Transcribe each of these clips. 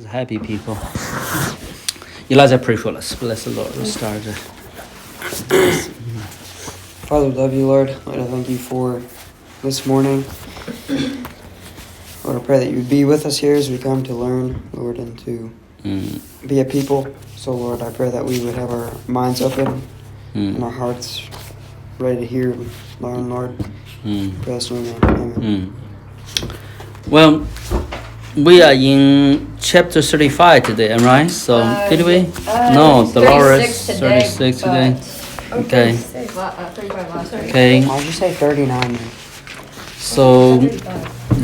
Happy people. Elijah, pray for us. Bless the Lord. We'll start. Father, we love you, Lord. Lord, I thank you for this morning. Lord, I pray that you would be with us here as we come to learn, Lord, and to be a people. So, Lord, I pray that we would have our minds open and our hearts ready to hear and learn, Lord. Bless your name. Amen. Well, we are in chapter 35 today, right? So, did we? No, Dolores. 36 today. Okay. 35 last week. Okay. Why'd you say 39? So,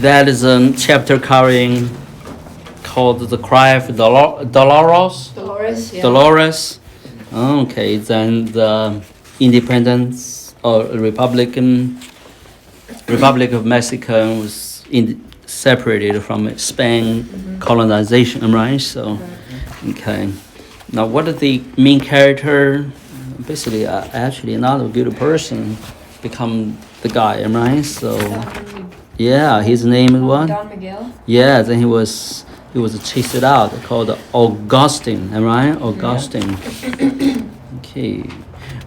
that is a chapter called The Cry of Dolores. Dolores, yeah. Dolores. Okay, then the independence or Republic of Mexico was separated from Spain colonization, right? So, okay. Now, what is the main character? Basically, actually, not a good person become the guy, right? So, yeah, his name is what? Don Miguel. Yeah, then he was chased out, called Augustine, right? Augustine. Okay.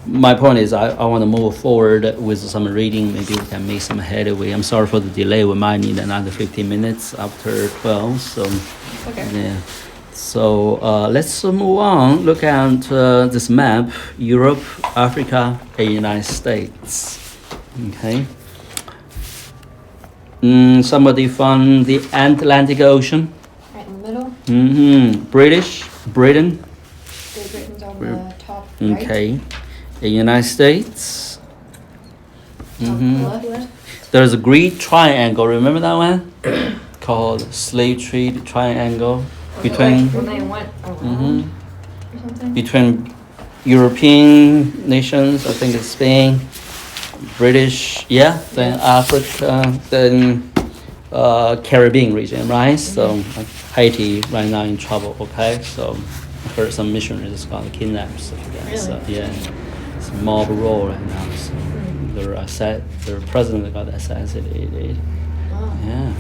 My point is, I want to move forward with some reading. Maybe we can make some headway. I'm sorry for the delay. We might need another 15 minutes after 12. So, Okay. yeah. So let's move on. Look at this map: Europe, Africa, and United States. Okay. Somebody from the Atlantic Ocean. Right in the middle. Britain. Great Britain's on the top right. Okay. The United States. Top left. There's a Great Triangle. Remember that one? Called Slave Trade Triangle between When they went around or something. between European nations. I think it's Spain, British, then Africa, then Caribbean region, right? So Haiti right now in trouble. Okay, so I heard some missionaries got kidnapped. So Really? yeah. It's mob rule right now. So their president got assassinated. Oh. Yeah.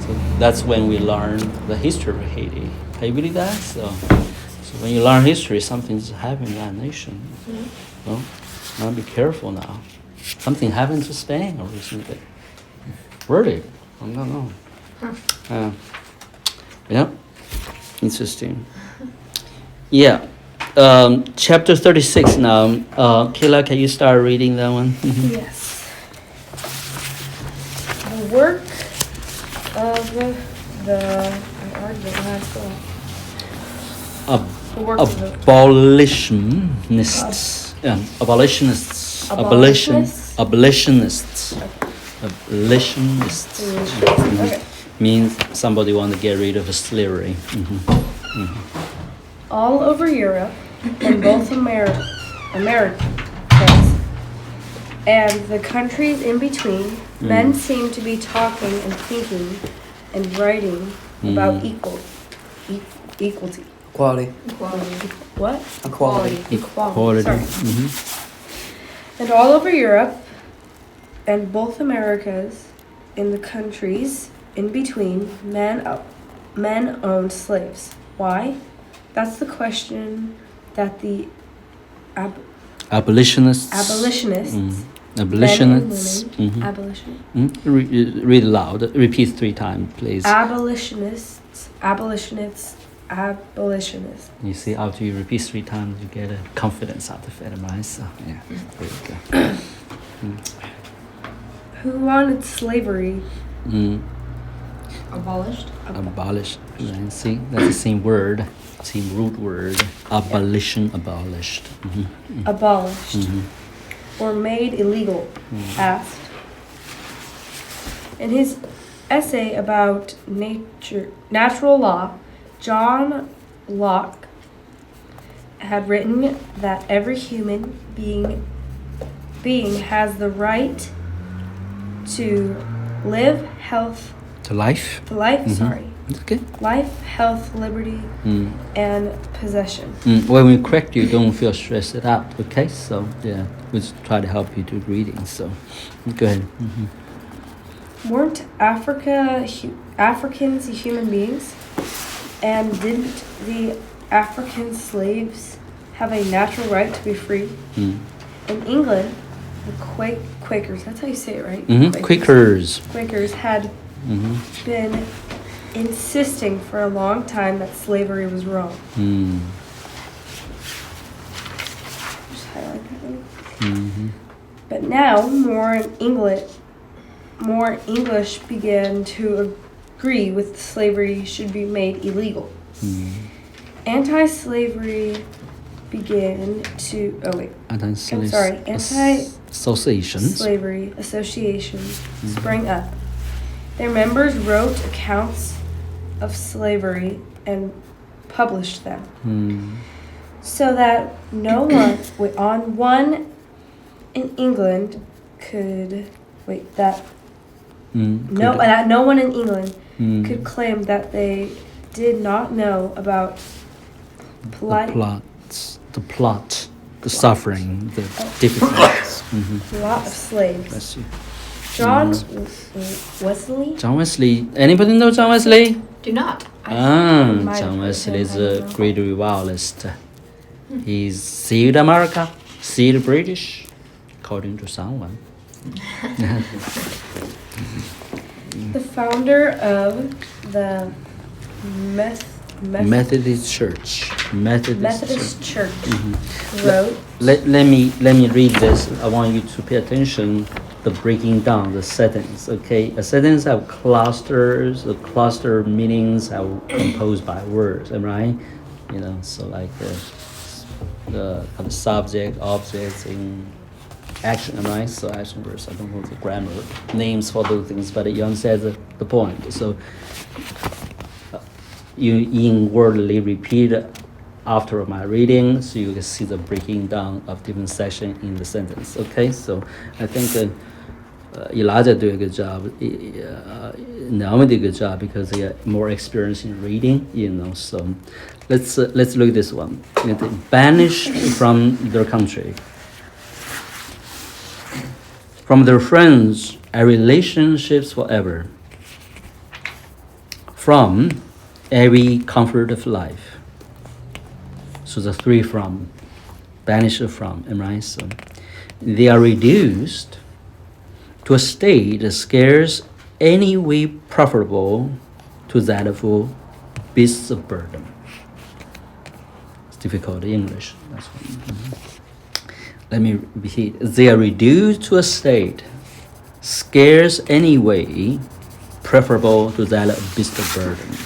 So that's when we learn the history of Haiti. Can you believe that? So when you learn history, something's happening in that nation. Well, now be careful now. Something happened to Spain recently. Really? I don't know. Yeah. Interesting. Yeah. Chapter 36 now. Kayla, can you start reading that one? Yes. The work of I already did last one. The work of the Abolitionists. Abolitionists. Okay. Means somebody want to get rid of slavery. All over Europe and both Americas and the countries in between, men seem to be talking and thinking and writing about equality. Equality. Equality. What? Equality. Quality. Sorry. And all over Europe and both Americas, in the countries in between, men owned slaves. Why? That's the question that the Abolitionists. abolitionists, Abolitionists. men and women, abolitionists, Read loud. Repeat 3 times, please. abolitionists. You see, after you repeat 3 times, you get a confidence out of it, right? So, yeah, there you go. Who wanted slavery Abolished. Abolished. And see, that's the same word, same root word. Abolition, abolished. abolished or made illegal? Asked. In his essay about natural law, John Locke had written that every human being has the right to live, Life. Okay. life, health, liberty, and possession. When we correct you, don't feel stressed out, okay? So, yeah, we'll try to help you do reading. So, go ahead. Weren't Africans human beings? And didn't the African slaves have a natural right to be free? Mm. In England, the Quakers, that's how you say it, right? Mm-hmm. Quakers. Quakers had been insisting for a long time that slavery was wrong. Mm. Just highlight that one. Mm-hmm. But now, more English began to agree with slavery should be made illegal. Mm. Anti-slavery began to. Oh wait. Associations. Slavery associations sprang up. Their members wrote accounts of slavery and published them, so that no one in England could no one in England could claim that they did not know about the plot, the suffering, the difficulties. Plot of slaves. Bless you. John Wesley. John Wesley. Anybody know John Wesley? Do not. John Wesley is a great revivalist. He's saved America, saved British, according to someone. The founder of the Methodist Church. Methodist Church wrote. Let me read this. I want you to pay attention. The breaking down the sentence. Okay, a sentence have clusters. The cluster meanings are composed by words. Am I right? You know, so like the subject, objects, and action. Am I right? So action verbs. I don't know the grammar names for those things, but you understand the point. So you inwardly repeat after my reading, so you can see the breaking down of different sections in the sentence. Okay, so I think Elijah did a good job. Naomi did a good job because they are more experienced in reading. You know, so let's look at this one. Banished from their country, from their friends and relationships forever, from every comfort of life. So the three from, banished from, am I right? So they are reduced to a state scarce any way preferable to that of beasts of burden. It's difficult English. That's what, Let me repeat. They are reduced to a state scarce any way preferable to that of beasts of burden.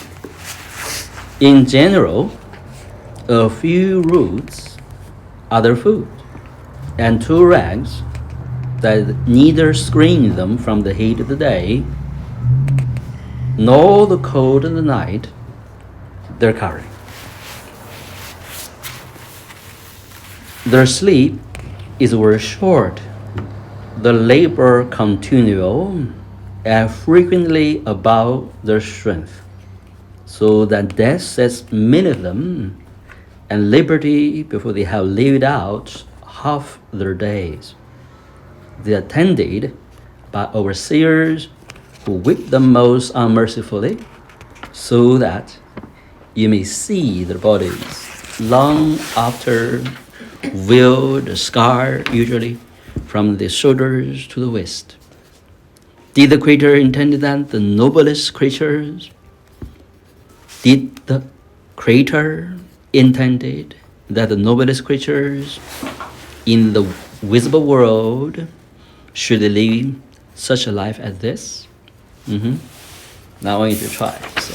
In general, a few roots are their food, and 2 rags that neither screen them from the heat of the day, nor the cold of the night, their covering. Their sleep is very short, the labor continual, and frequently above their strength, so that death sets many of them, and liberty before they have lived out half their days. They are tended by overseers who whip them most unmercifully, so that you may see their bodies long after, wealed, scarred, usually from the shoulders to the waist. Did the Creator intend that the noblest creatures? Did the Creator intended that the noblest creatures in the visible world should live such a life as this? Now I want you to try. So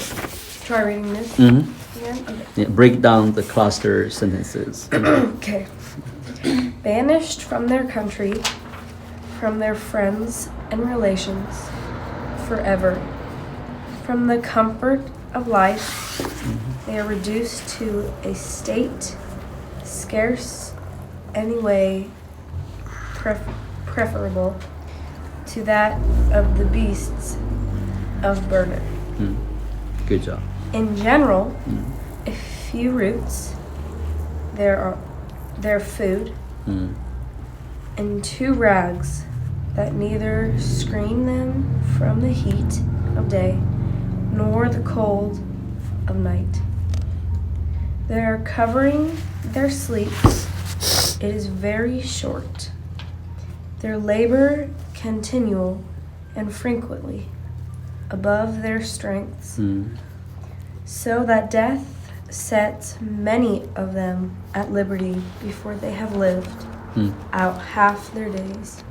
Try reading this Mhm. again. Okay. yeah, break down the cluster sentences. Okay. Banished from their country, from their friends and relations, forever. From the comfort of life, they are reduced to a state scarce any way preferable to that of the beasts of burden. Good job. In general, a few roots, their food, and 2 rags that neither screen them from the heat of day nor the cold of night. They are covering their sleep. It is very short. Their labor continual and frequently above their strengths, so that death sets many of them at liberty before they have lived out half their days.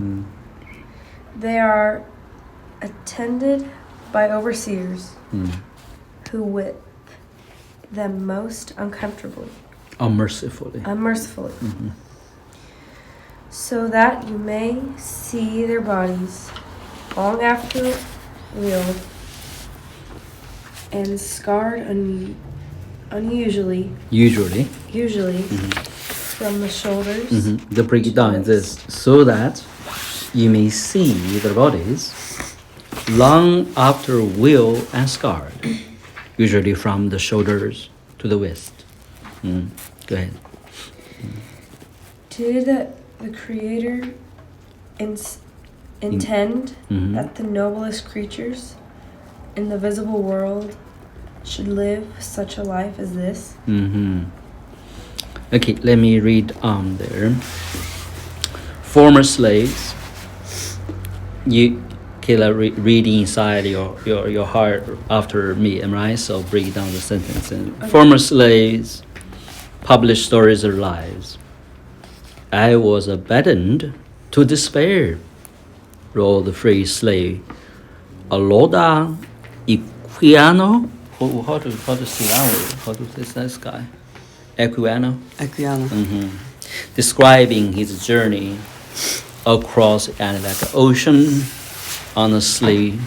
They are attended by overseers who whip them most uncomfortably, Unmercifully. So that you may see their bodies long after real and scarred usually from the shoulders. The breakdown is this, so that you may see their bodies long after will and scarred, usually from the shoulders to the waist. Go ahead. Did the Creator intend that the noblest creatures in the visible world should live such a life as this? Okay, let me read on there. Former slaves, read inside your heart after me, am I right? So break down the sentence. Okay. Former slaves published stories of their lives. I was abandoned to despair, wrote the free slave Aloda Equiano. How to say that word? How to say this guy? Equiano. Describing his journey across the Atlantic Ocean on a slave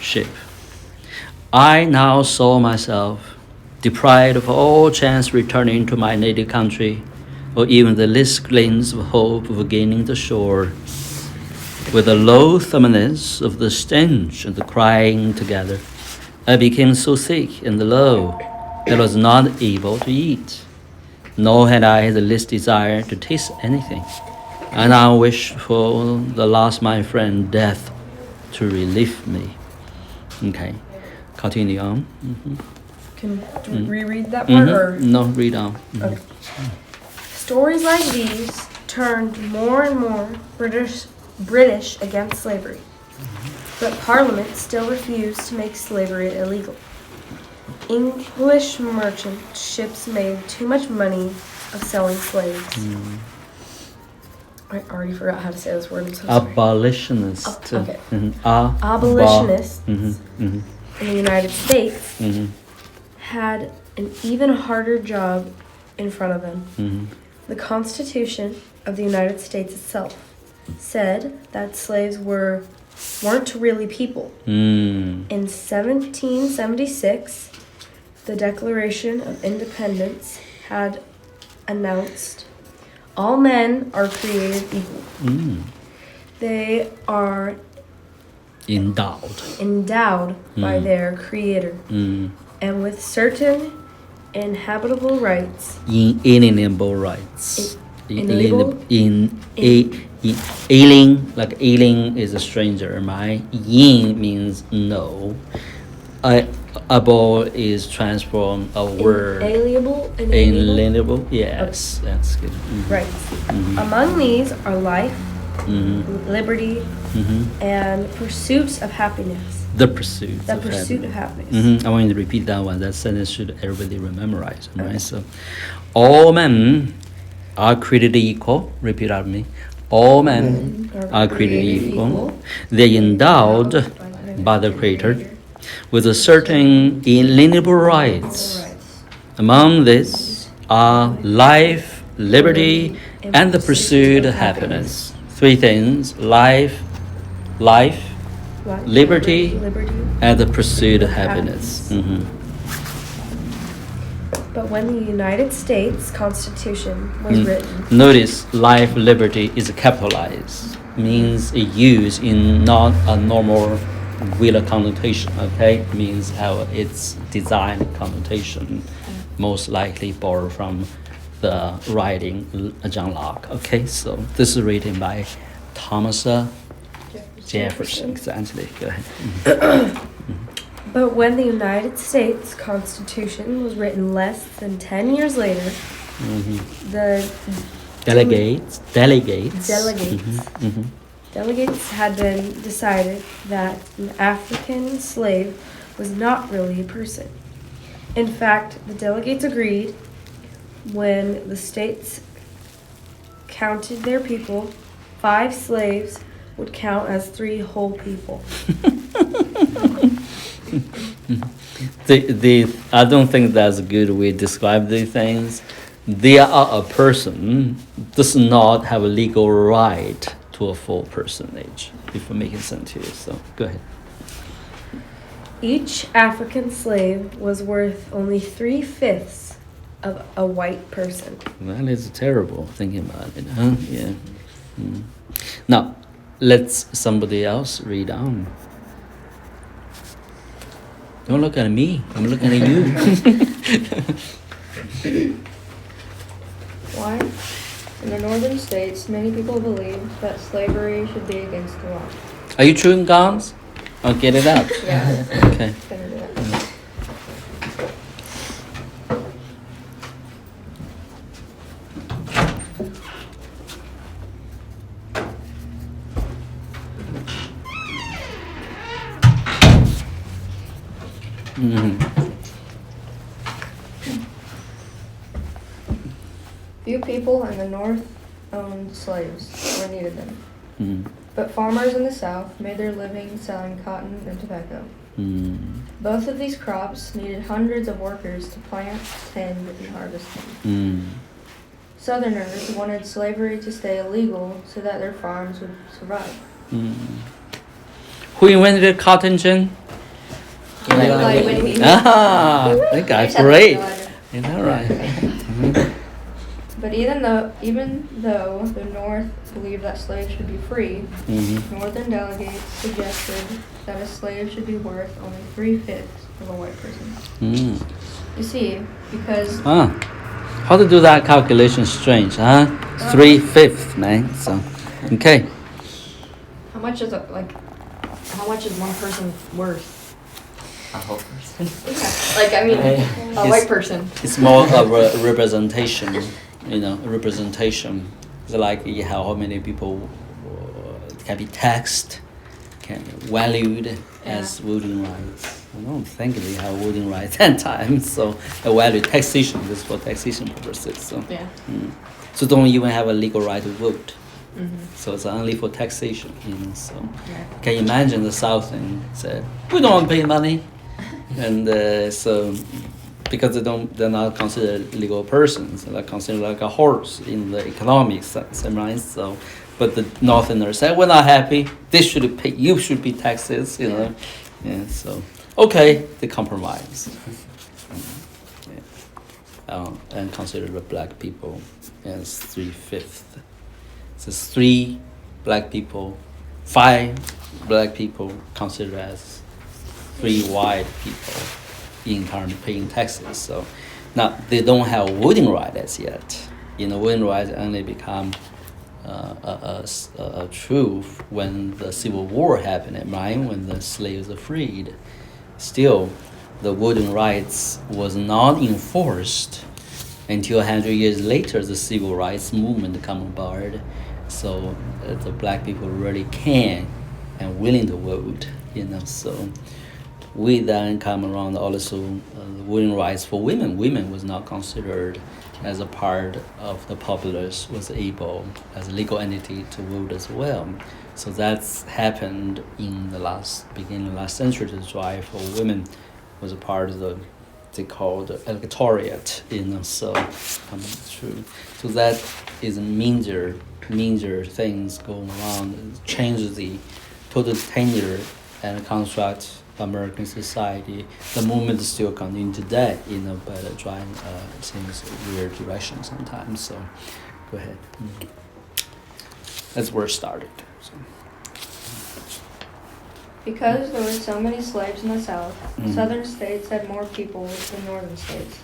ship. I now saw myself deprived of all chance returning to my native country, or even the least glimpse of hope of gaining the shore. With the loathsomeness of the stench and the crying together, I became so sick and low that I was not able to eat, nor had I the least desire to taste anything. I now wish for the last my friend death to relieve me. Okay, continue on. Can we reread that part? Or? No, read on. Okay. Stories like these turned more and more British against slavery, but Parliament still refused to make slavery illegal. English merchant ships made too much money of selling slaves. I already forgot how to say this word. I'm so sorry. Abolitionists. Okay. Abolitionists in the United States had an even harder job in front of them. The Constitution of the United States itself said that slaves weren't really people. In 1776, the Declaration of Independence had announced all men are created equal. They are endowed by their Creator and with certain inhabitable rights. Inalienable rights. Alien, like alien is a stranger, right? Yin means no. Able is transformed a word. Inalienable. Yes, okay. That's good. Right. Among these are life, liberty, and pursuits of happiness. The pursuit of happiness. I want you to repeat that one. That sentence should everybody memorize, right? Okay. So, all men are created equal. Repeat after me. All men are created equal. They are endowed by the Creator with a certain inalienable rights. Among these are life, liberty, and the pursuit of happiness. Three things: life, liberty, and the pursuit of happiness. But when the United States Constitution was written... Notice life, liberty is capitalized. Means used in not a normal wheeler connotation, okay? Means how it's designed connotation. Most likely borrowed from the writing John Locke. Okay, so this is written by Thomas Jefferson. Exactly. Go ahead. But when the United States Constitution was written less than 10 years later, the Delegates. Delegates. Mhm. delegates had been decided that an African slave was not really a person. In fact, the delegates agreed when the states counted their people, 5 slaves would count as 3 whole people. I don't think that's a good way to describe these things. They are a person does not have a legal right to a full personage, if I'm making sense to you. So go ahead. Each African slave was worth only 3/5 of a white person. That is terrible thinking about it, huh? Yeah. Now, let's somebody else read on. Don't look at me. I'm looking at you. Why? In the northern states, many people believe that slavery should be against the law. Are you chewing gums? I'll get it out. Yeah. Okay. Gonna do that. Few people in the north owned slaves or needed them. But farmers in the south made their living selling cotton and tobacco. Both of these crops needed hundreds of workers to plant, tend, and harvest them. Southerners wanted slavery to stay illegal so that their farms would survive. Who invented cotton gin? Eli Whitney. That guy's great. Is that right? But even though the North believed that slaves should be free, Northern delegates suggested that a slave should be worth only 3/5 of a white person. You see, because How to do that calculation is strange, huh? 3/5, man. So, okay. how much is how much is one person worth? A whole person. Like, I mean, a white person. It's more of a representation, representation. It's like how many people can be taxed, can be valued as voting rights. I don't think they have voting rights at times, so the value taxation is for taxation purposes. So, Yeah. So don't even have a legal right to vote. So it's only for taxation, So can you imagine the South and said, we don't want to pay money, and so because they're not considered legal persons, they're considered like a horse in the economic sense, right? So, but the Northerners said, we're not happy. This should pay. You should be taxes, Yeah. So okay, they compromise. And consider the black people as 3/5. So 3 black people, 5 black people considered as 3 white people in turn paying taxes. So now they don't have voting right as yet. Voting rights only become a truth when the Civil War happened, right? When the slaves are freed. Still, the voting rights was not enforced until 100 years later. The civil rights movement come about. So the black people really can and willing to vote, So we then come around also voting rights for women. Women was not considered as a part of the populace, was able as a legal entity to vote as well. So that's happened in the beginning of the last century. The drive for women was a part of they called the electorate, So coming through. So that is a major things going on. It changes the total tenure and construct American society. The movement is still continuing today, but driving things weird direction sometimes. So go ahead. That's where it started. So. Because there were so many slaves in the South, Southern states had more people than Northern states.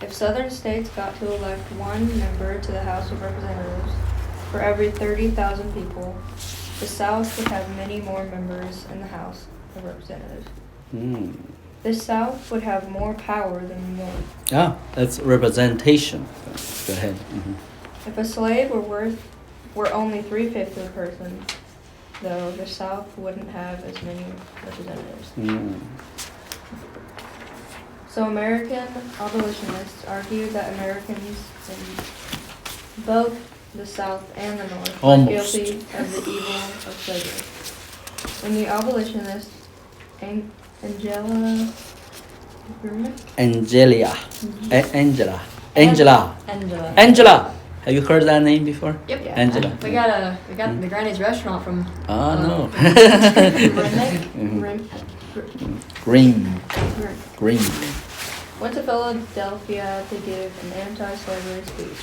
If Southern states got to elect 1 member to the House of Representatives for every 30,000 people, the South would have many more members in the House of Representatives. The South would have more power than the North. Ah, that's representation. Go ahead. If a slave were only 3/5 of a person, though, the South wouldn't have as many representatives. So American abolitionists argued that Americans in both the South and the North were Almost. guilty of the evil of slavery. When the abolitionist Angela Angelia. Angela. Angela. Angela. Have you heard that name before? Yep. Yeah. Angela. We got the Granny's restaurant from Ah, no. Redneck. Green. Green. went to Philadelphia to give an anti-slavery speech.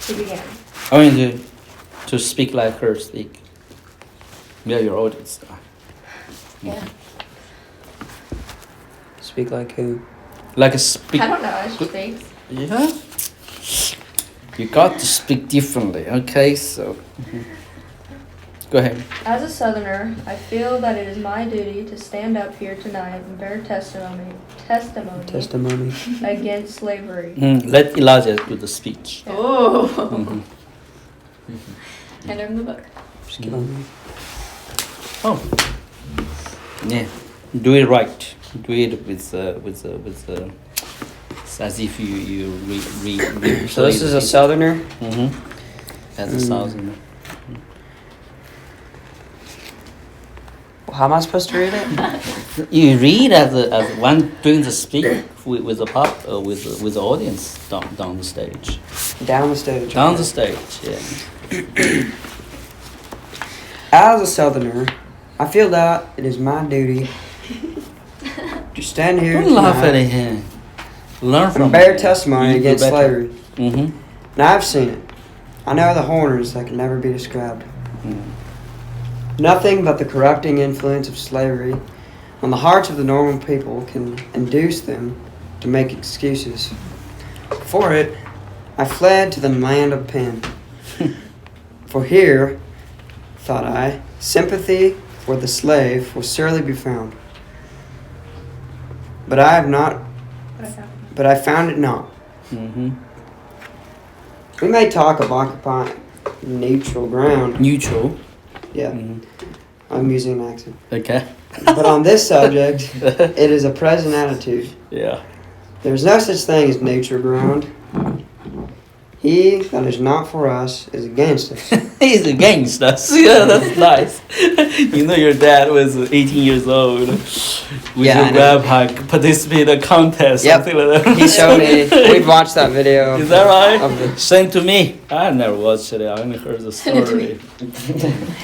He began. I mean to speak like her speak. Yeah, your audience. Yeah. Speak like who? Like a speak. I don't know how she speaks. Yeah. You got to speak differently, okay? So, go ahead. As a Southerner, I feel that it is my duty to stand up here tonight and bear testimony against slavery. Let Elijah do the speech. Oh. Mhm. Hand him the book. Just get on me. Oh. Yeah. Do it right. Do it with as if you read. So this is a Southerner. As a Southerner. How am I supposed to read it? You read as one doing the speak with the with the audience down the stage. Down the stage. Down okay. the stage, yeah. As a Southerner, I feel that it is my duty to stand here Don't laugh at tonight him. Learn from and bear him. testimony You do against better. slavery. Mm-hmm. And I've seen it. I know the horrors that can never be described. Nothing but the corrupting influence of slavery on the hearts of the normal people can induce them to make excuses. For it, I fled to the land of Penn. For here, thought I, sympathy for the slave will surely be found. But I found it not. Mm-hmm. We may talk of occupying neutral ground. Neutral. Yeah, Mm-hmm. I'm using an accent. Okay. But on this subject, it is a present attitude. Yeah. There is no such thing as neutral ground. He that is not for us is against us. He's against us. Yeah, that's nice. You know your dad was 18 years old. With Yeah, I your know. grandpa participate in a contest, Yep. something like that. He showed me. We've watched that video. Is that right? Of the, Send to me. I never watched it. I only heard the Send it to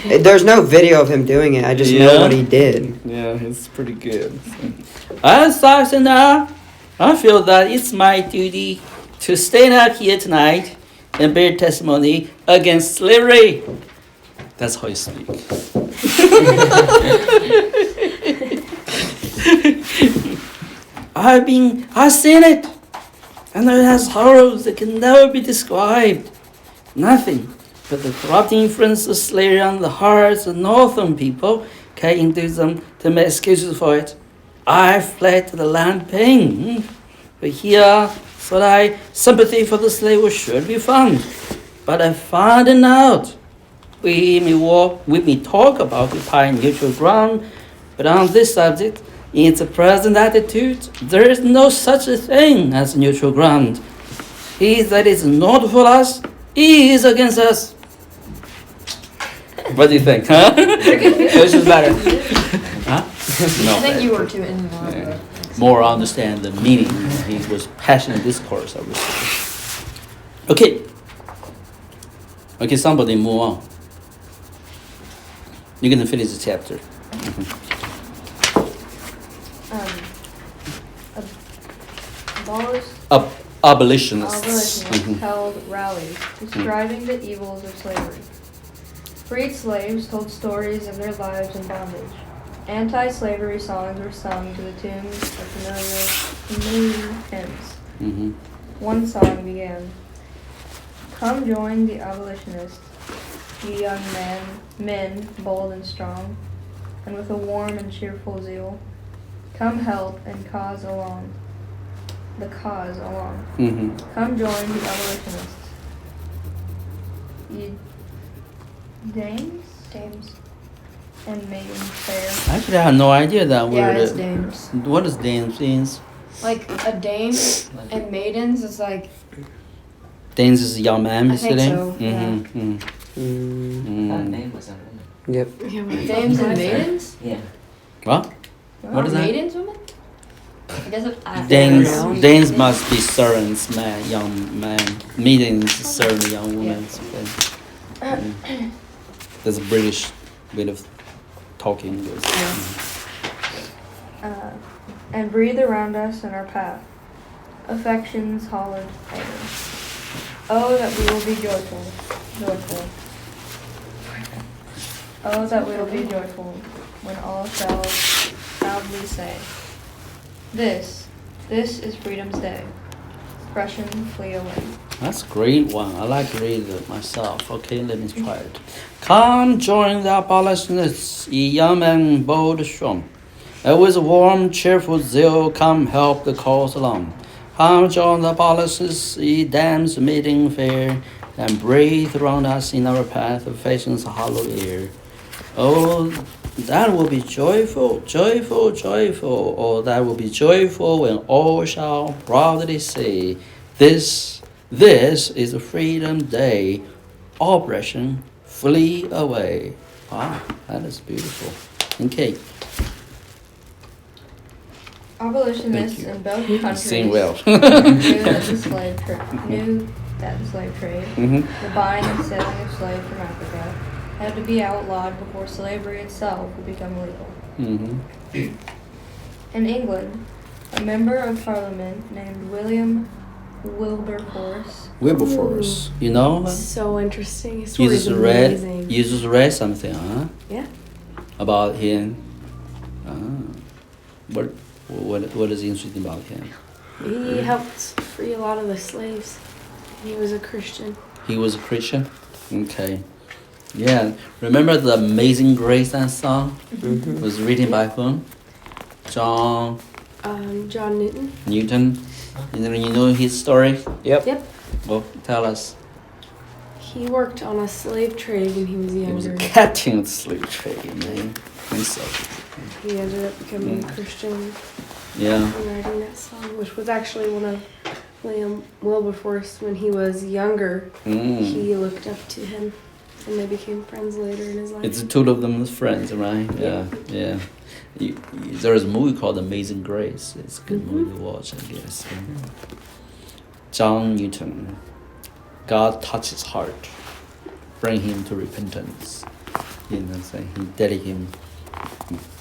story. there's no video of him doing it. I just know Yeah? what he did. Yeah, it's pretty good. As Southerner, I feel that it's my duty to stand up here tonight and bear testimony against slavery. That's how you speak. I've seen it, and it has horrors that can never be described. Nothing but the corrupting influence of slavery on the hearts of northern people can induce them to make excuses for it. I fled to the land of pain, but here thought I sympathy for the slave was sure to be found. But I found it out. We may talk about occupying neutral ground, but on this subject, in its present attitude, there is no such a thing as neutral ground. He that is not for us, he is against us. What do you think, huh? This is better. Huh? I think you were too in more. Yeah. More understand the meaning. He was passionate discourse, I would say. Okay, somebody move on. You're gonna finish the chapter. Abolitionists. Abolitionists held rallies describing the evils of slavery. Freed slaves told stories of their lives in bondage. Anti-slavery songs were sung to the tunes of familiar hymns. Mm-hmm. One song began, "Come join the abolitionists, ye young men bold and strong, and with a warm and cheerful zeal. come help and cause along. The cause along. Mm-hmm. Come join the abolitionists. Dames and maidens fair. Actually, I have no idea that Yeah, word. it's dames. What does dames means? Like a dame and maidens is like. Dames is young man, I think basically. so, yeah. Mm-hmm. Mm, Name was a woman. yep. Dames and maidens? Yeah. What? What is that? Maidens, women? I guess Danes must be servants, man, young man. Maidens serve young women. Okay. That's a British way of talking. And breathe around us in our path. Affection's hollowed air. Oh, that we will be joyful. Oh, that we will be joyful when all shall loudly say, This is freedom's day. Oppression flee away. That's a great one. I like to read it myself. Okay, let me try it. Come join the abolitionists, ye young and bold strong. And with warm, cheerful zeal, come help the cause along. Come join the abolitionists, ye dams meeting fair, and breathe around us in our path of fashion's hollow air. Oh, that will be joyful, joyful, joyful. Oh, that will be joyful when all shall proudly say, This is a freedom day. Oppression flee away. Wow, that is beautiful. Okay. Abolitionists in both countries Sing well. knew that the slave trade, Mm-hmm. the buying and selling of slaves from Africa, had to be outlawed before slavery itself would become legal. Mm-hmm. In England, a member of Parliament named William Wilberforce Wilberforce, you know? So interesting. His You story is just read. amazing. You just read something, huh? Yeah. About him. What is interesting about him? He helped free a lot of the slaves. He was a Christian. He was a Christian. Okay. Yeah. Remember the Amazing Grace, that song? Mm-hmm. Was written by whom? John John Newton. Newton. You know his story? Yep. Yep. Well, tell us. He worked on a slave trade when he was He was a younger. captain of the slave trade, man. And so, He ended up becoming a Christian yeah. and writing that song, which was actually one of William Wilberforce when he was younger. Mm. He looked up to him, and they became friends later in his life. It's the two of them as friends, right? Yeah, yeah. There's a movie called Amazing Grace. It's a good movie to watch, I guess. John Newton. God touched his heart, bring him to repentance. You know, so he dedicated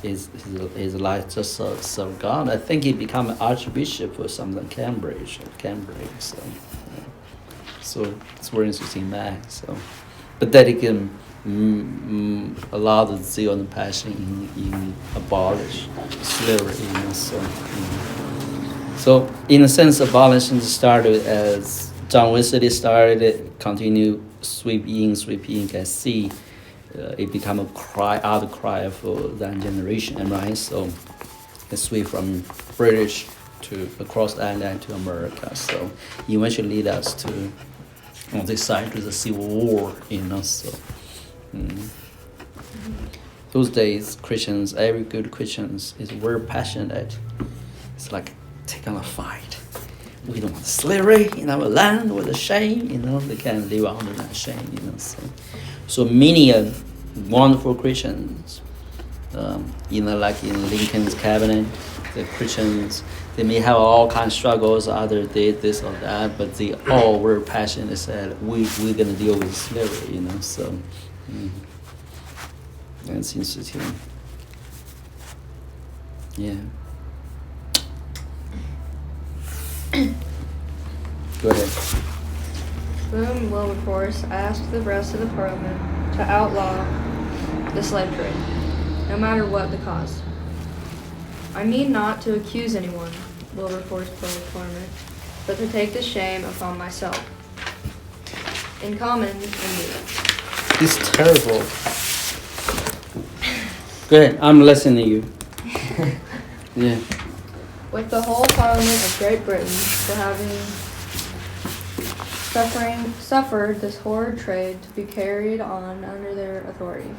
his life just serve God. I think he became an archbishop or something, Cambridge. So, yeah. So it's very interesting man. So, but dedicated a lot of zeal and passion in abolish slavery. You know, so in a sense, abolition started as John Wesley started it, continued sweep in, can see it become a outcry for that generation, right? So it sweep from British to across the island to America. So eventually lead us to on this side to the Civil War, you know. So those days, Christians, every good Christians is very passionate. It's like taking a fight. We don't want slavery in our land with a shame, you know. They can't live under that shame, you know. So many wonderful Christians, you know, like in Lincoln's cabinet, the Christians, they may have all kinds of struggles, others did this or that, but they all were passionate and said, we're going to deal with slavery, you know. So that's interesting. Yeah. Go ahead. William Wilberforce asked the rest of the Parliament to outlaw the slave trade, no matter what the cost. I mean not to accuse anyone, Wilberforce told Parliament, but to take the shame upon myself. In common, indeed. It's terrible. Go ahead, I'm listening to you. Yeah. With the whole Parliament of Great Britain for having suffered this horrid trade to be carried on under their authority.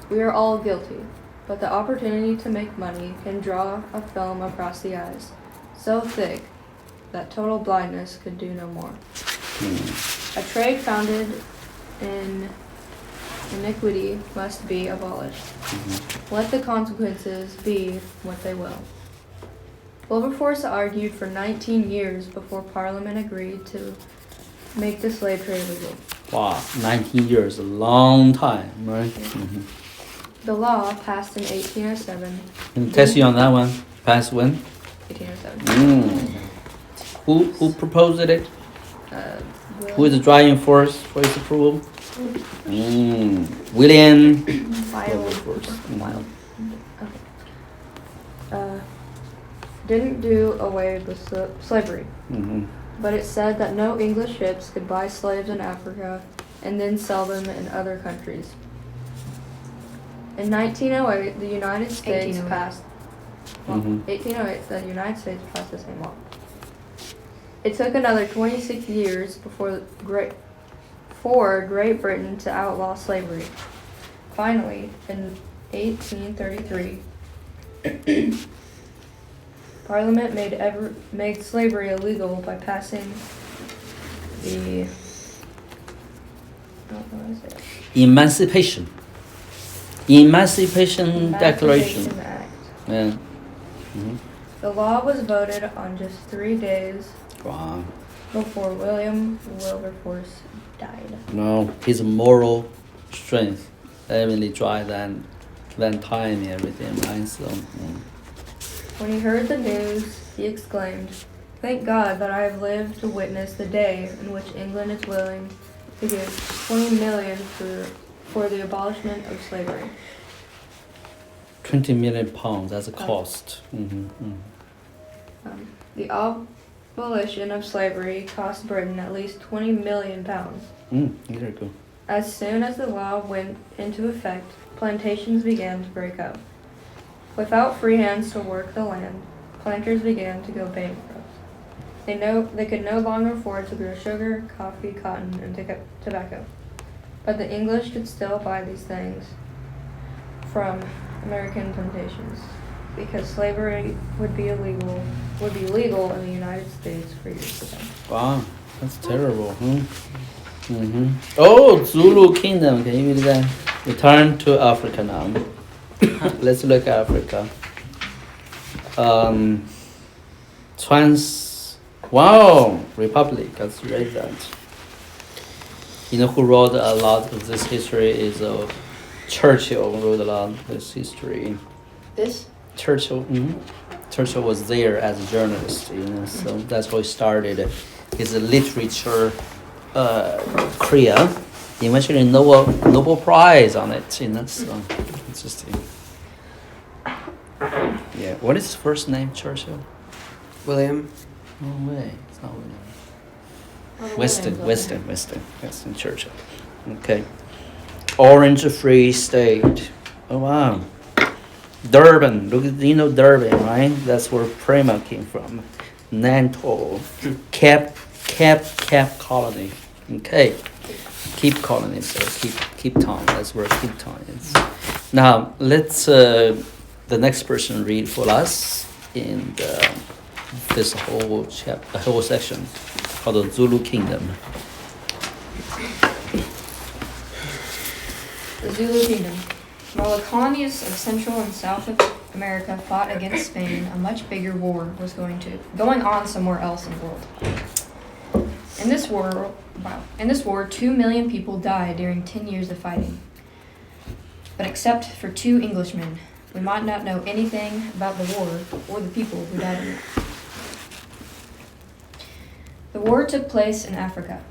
We are all guilty, but the opportunity to make money can draw a film across the eyes, so thick that total blindness could do no more. A trade founded in iniquity must be abolished. Let the consequences be what they will. Wilberforce argued for 19 years before Parliament agreed to make the slave trade legal. Wow, 19 years, a long time, right? The law passed in 1807. Can I test you on that one? Passed when? 1807. Who proposed it? Who is the driving force for its approval? William Wilberforce. Wild. Didn't do away with slavery, but it said that no English ships could buy slaves in Africa and then sell them in other countries. In 1908, the United States 1808. passed. 1808, the United States passed the same law. It took another 26 years for Great Britain to outlaw slavery. Finally, in 1833, Parliament made slavery illegal by passing the Emancipation Declaration. Act. Yeah. The law was voted on just 3 days Wow. before William Wilberforce died. No, his moral strength heavenly drive than time and everything, right? So. When he heard the news, he exclaimed, "Thank God that I have lived to witness the day in which England is willing to give 20 million for the abolishment of slavery." 20 million pounds as a cost. The abolition of slavery cost Britain at least 20 million pounds. There you go. As soon as the law went into effect, plantations began to break up. Without free hands to work the land, planters began to go bankrupt. They could no longer afford to grow sugar, coffee, cotton, and tobacco. But the English could still buy these things from American plantations because slavery would be legal in the United States for years to come. Wow, that's terrible. Oh, Zulu Kingdom. Can you read that? Return to Africa now. Let's look at Africa. Republic. Let's read that. You know who wrote a lot of this history is Churchill wrote a lot of this history. This? Churchill. Churchill was there as a journalist, so that's how he started his literature career. He eventually Nobel Prize on it, so interesting. Yeah, what is his first name? Churchill? William. No way, it's not William. Winston Churchill. Okay. Orange Free State. Oh wow. Durban. Look, Durban, right? That's where Prima came from. Nantal. Cape Colony. Okay. Cape Colony. So Cape Town. That's where Cape Town is. Now let's the next person read for us in this whole section called the Zulu Kingdom. The Zulu Kingdom. While the colonies of Central and South America fought against Spain, a much bigger war was going on somewhere else in the world. In this war, 2 million people died during 10 years of fighting. But except for 2 Englishmen, we might not know anything about the war or the people who died in it. The war took place in Africa.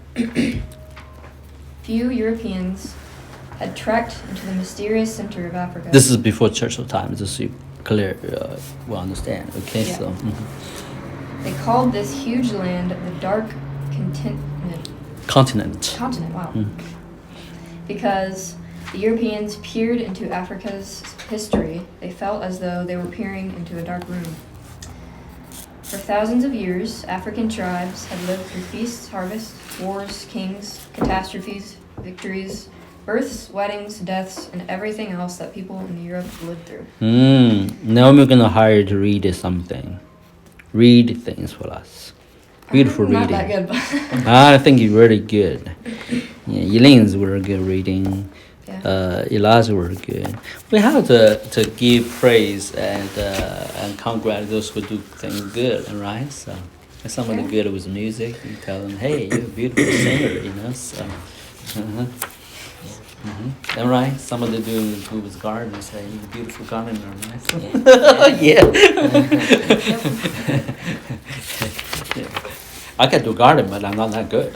Few Europeans had trekked into the mysterious center of Africa. This is before Churchill time, just so you clear, will understand. Okay, Yeah. so. They called this huge land the Dark Continent. Continent. Wow. Because the Europeans peered into Africa's history, they felt as though they were peering into a dark room. For thousands of years, African tribes had lived through feasts, harvests, wars, kings, catastrophes, victories, births, weddings, deaths, and everything else that people in Europe lived through. Now we're gonna hire you to read something. Read things for us. Beautiful I'm not reading. that good, but I think you're really good. Yeah, Elaine's were good reading. yeah. Eliza were good. We have to give praise and congratulate those who do things good, right? So if somebody Yeah. good with music, you tell them, hey, you're a beautiful singer, you know. So, All right. Somebody doing good with garden, say you're a beautiful gardener, right? So, yeah. I can do garden, but I'm not that good.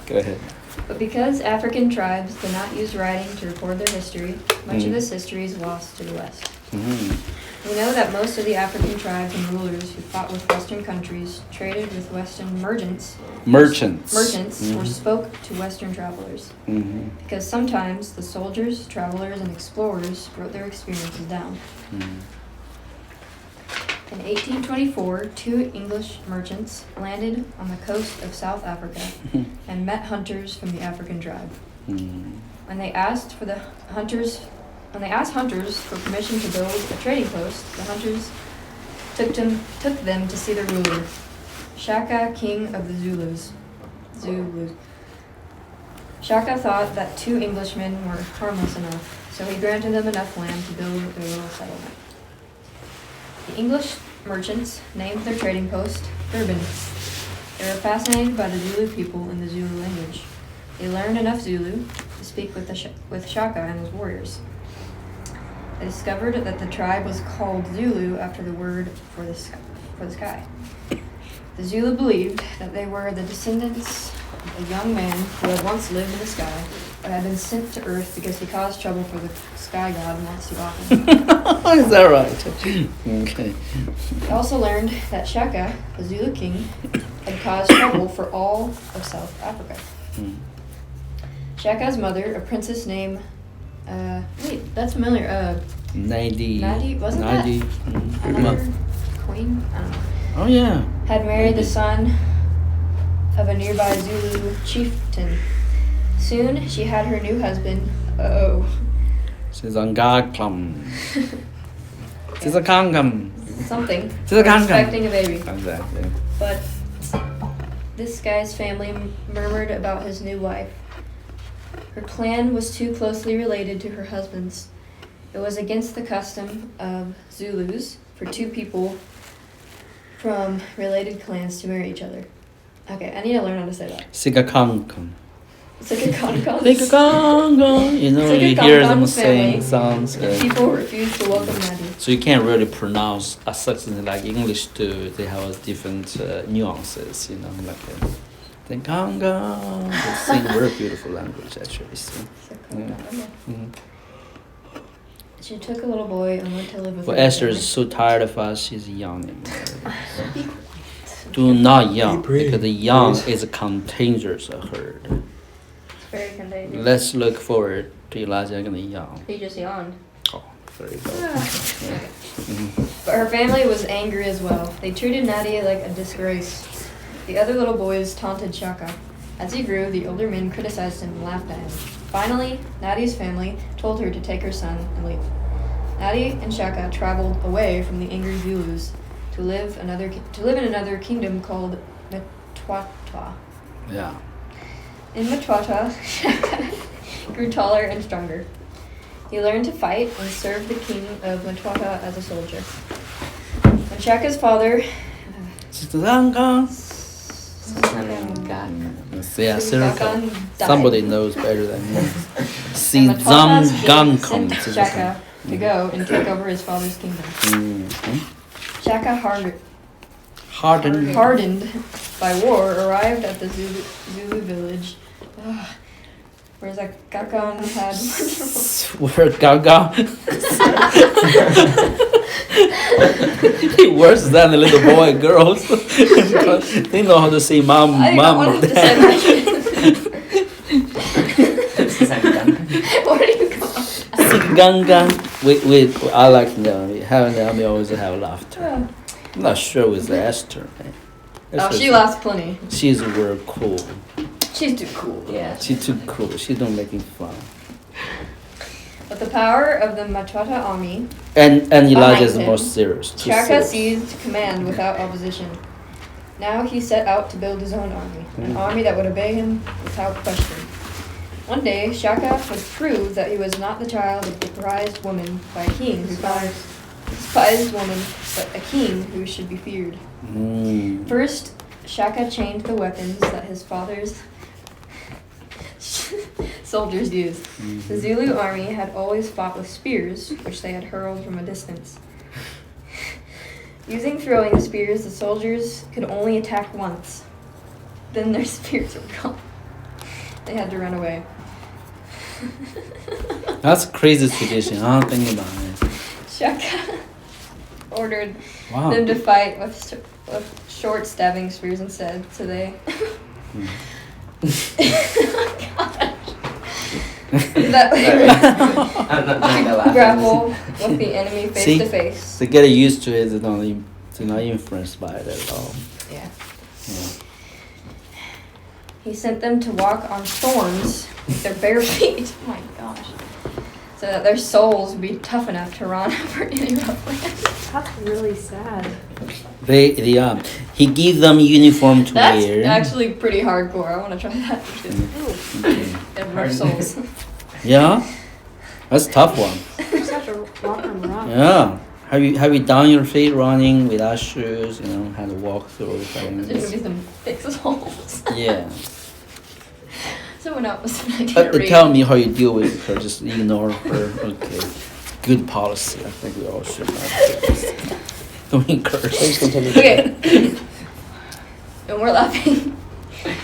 Go ahead. But because African tribes did not use writing to record their history, much of this history is lost to the West. We know that most of the African tribes and rulers who fought with Western countries traded with Western merchants or spoke to Western travelers. Because sometimes the soldiers, travelers, and explorers wrote their experiences down. In 1824, 2 English merchants landed on the coast of South Africa and met hunters from the African tribe. When they asked hunters for permission to build a trading post, the hunters took them to see their ruler, Shaka, king of the Zulus. Shaka thought that 2 Englishmen were harmless enough, so he granted them enough land to build their little settlement. The English merchants named their trading post Durban. They were fascinated by the Zulu people and the Zulu language. They learned enough Zulu to speak with Shaka and his warriors. They discovered that the tribe was called Zulu after the word for the sky. The Zulu believed that they were the descendants of a young man who had once lived in the sky, but had been sent to Earth because he caused trouble for the sky god once too often. Is that right? Okay. They also learned that Shaka, the Zulu king, had caused trouble for all of South Africa. Shaka's mother, a princess named wait, that's familiar. Nadi, wasn't that another queen? I don't know. Oh yeah. Had married the son of a nearby Zulu chieftain. Soon she had her new husband. She's on Gaglam. She's a Kangam. Something. She's a Kangam. Expecting a baby. Exactly. But this guy's family murmured about his new wife. Her clan was too closely related to her husband's. It was against the custom of Zulus for 2 people from related clans to marry each other. Okay, I need to learn how to say that. Sigakangam. Sigakangam. Sigakangam. You know, you hear them sing songs. People refused to welcome Nadi. So you can't really pronounce a something like English do. They have different nuances, you know, like the Ganga. They sing very beautiful language, actually. So. She took a little boy and went to live with But her. Esther is so tired of us. She's young. Do not young, because the young is contagious of herd. It's very contagious. Let's look forward to Elijah getting young. He just yawned. Oh, there you go. But her family was angry as well. They treated Nadia like a disgrace. The other little boys taunted Shaka. As he grew, the older men criticized him and laughed at him. Finally, Nadia's family told her to take her son and leave. Nadia and Shaka traveled away from the angry Zulus to live in another kingdom called Mtwatwa. Yeah. In Mtwatwa, Shaka grew taller and stronger. He learned to fight and served the king of Mtwatwa as a soldier. When Shaka's father Yeah, circle. Somebody knows better than me. and Mtwatwa's king Sizangangkong. sent Shaka to go and take over his father's kingdom. Shaka, hardened by war, arrived at the Zulu village. Where's that Gagan had Where Gaga? He worse than the little boy and girls. They know how to say mom, I don't mom, want him to dad. say that. gang. I like the having the army always have laughter. I'm not sure with Esther. Oh, she laughs plenty. She's very cool. She's too cool. Yeah. She's too cool. She don't making fun. With the power of the Machata army, And Elijah is the him, most serious. too Shaka serious. seized command without opposition. Now he set out to build his own army, an army that would obey him without question. One day, Shaka would prove that he was not the child of a prized woman by a king who found despised woman, but a king who should be feared. First, Shaka chained the weapons that his father's soldiers used. The Zulu army had always fought with spears, which they had hurled from a distance. Using throwing spears, the soldiers could only attack once. Then their spears were gone. They had to run away. That's a crazy tradition. I don't think about it. Shaka ordered Wow. them to fight with short stabbing spears instead, so they that I'm not trying to laugh. grapple with the enemy face See? to face. They get used to it. They're not influenced by it at all. Yeah. Yeah. He sent them to walk on thorns with their bare feet. Oh my gosh. So that their souls would be tough enough to run over any rough land. That's really sad. He gave them uniform to That's wear. actually pretty hardcore. I want to try that too. Okay. They have rough souls. Yeah, that's a tough one. You just have to walk on rocks. Yeah. Have you done your feet running without shoes? You know, had to walk through There's gonna things. be some big souls. Yeah. Someone else I didn't read. Tell me how you deal with her. Just ignore her. Okay. Good policy. I think we all should have this. Don't encourage. Please continue. Okay. And we're laughing.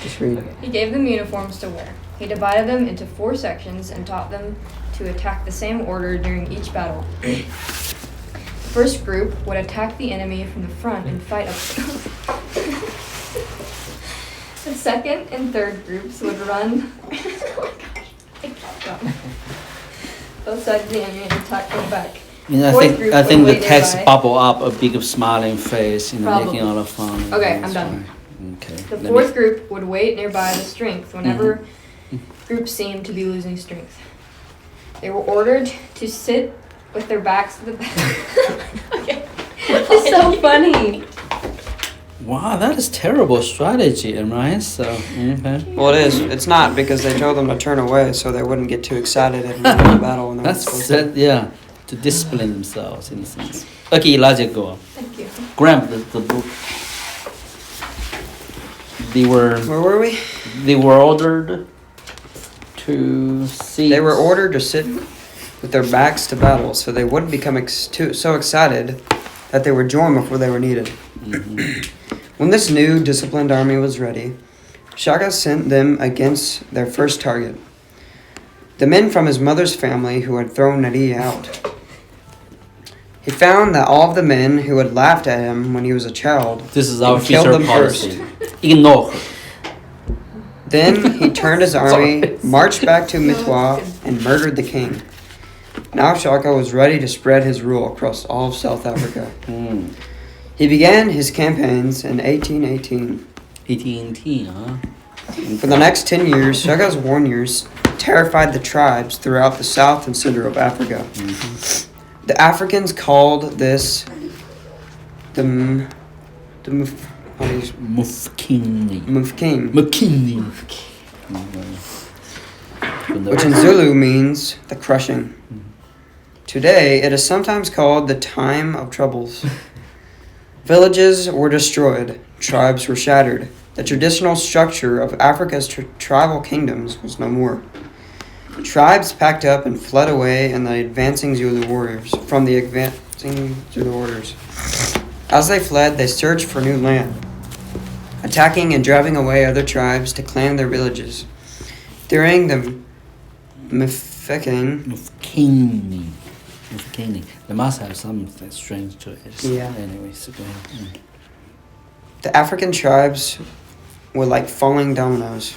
Just read. He gave them uniforms to wear. He divided them into 4 sections and taught them to attack the same order during each battle. The first group would attack the enemy from the front and fight up. The second and third groups would run. Oh my gosh. I can't go. Both sides of the enemy and attack from the back. You know, Fourth group I think would the wait text nearby. bubble up a big smiling face, you know, Probably. making a lot of fun. Okay, That's I'm done. fine. Okay. The let me- fourth group would wait nearby the strength whenever groups seemed to be losing strength. They were ordered to sit with their backs to the back. Okay. It's so funny. Wow, that is terrible strategy, right? So, okay. Well, it is. It's not because they told them to turn away so they wouldn't get too excited at the battle. When they weren't That's supposed to. yeah, to discipline themselves in a sense. Okay, Elijah, go on. Thank you. Grab the book. Where were we? They were ordered to see. They were ordered to sit with their backs to battle so they wouldn't become so excited that they would join before they were needed. When this new disciplined army was ready, Shaka sent them against their first target, the men from his mother's family who had thrown Nadi out. He found that all of the men who had laughed at him when he was a child, This is our He killed future them policy. Ignore her. then he turned his army, Sorry. marched back to Mitwa, and murdered the king. Now Shaka was ready to spread his rule across all of South Africa. He began his campaigns in 1818. AT&T, huh? For the next 10 years, Shaka's warriors terrified the tribes throughout the south and center of Africa. The Africans called this the Mufkini. Mufking, McKinney. which in Zulu means the crushing. Today, it is sometimes called the time of troubles. Villages were destroyed, tribes were shattered. The traditional structure of Africa's tribal kingdoms was no more. Tribes packed up and fled away from the advancing Zulu warriors. As they fled, they searched for new land, attacking and driving away other tribes to claim their villages. During the Mufeking, Mufkini. They must have something strange to it. Yeah. Anyway, so go ahead. the African tribes were like falling dominoes.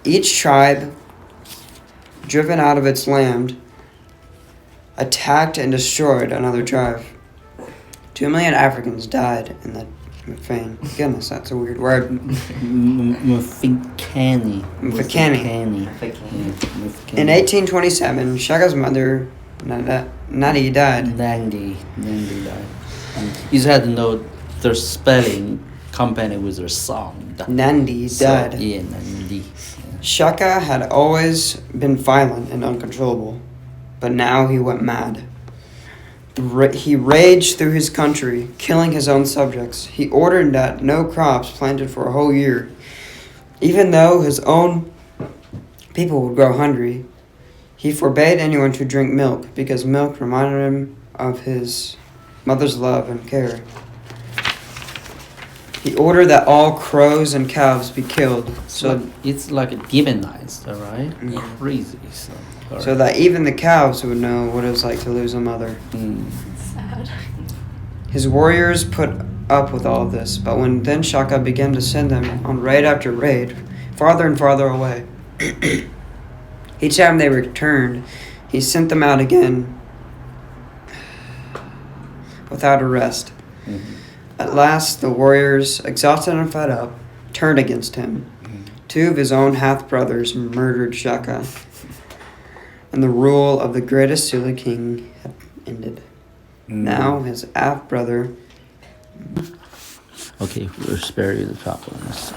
Each tribe, driven out of its land, attacked and destroyed another tribe. 2 million Africans died in the Mfane. Goodness, that's a weird word. Mfikani. Mfikani. In 1827, Shaka's mother, Nandi, died. Nandi died. You had to know their spelling company with their sound. Nandi died. Yeah, Nandi. Shaka had always been violent and uncontrollable, but now he went mad. He raged through his country, killing his own subjects. He ordered that no crops planted for a whole year. Even though his own people would grow hungry, he forbade anyone to drink milk because milk reminded him of his mother's love and care. He ordered that all crows and calves be killed, so it's like demonized, right? Crazy. So that even the calves would know what it was like to lose a mother. Sad. His warriors put up with all of this, but when then Shaka began to send them on raid after raid, farther and farther away. Each time they returned, he sent them out again without a rest. Mm-hmm. At last, the warriors, exhausted and fed up, turned against him. 2 of his own half-brothers murdered Shaka, and the rule of the greatest Sulu king had ended. Now his half-brother... Okay, we'll spare you the problems.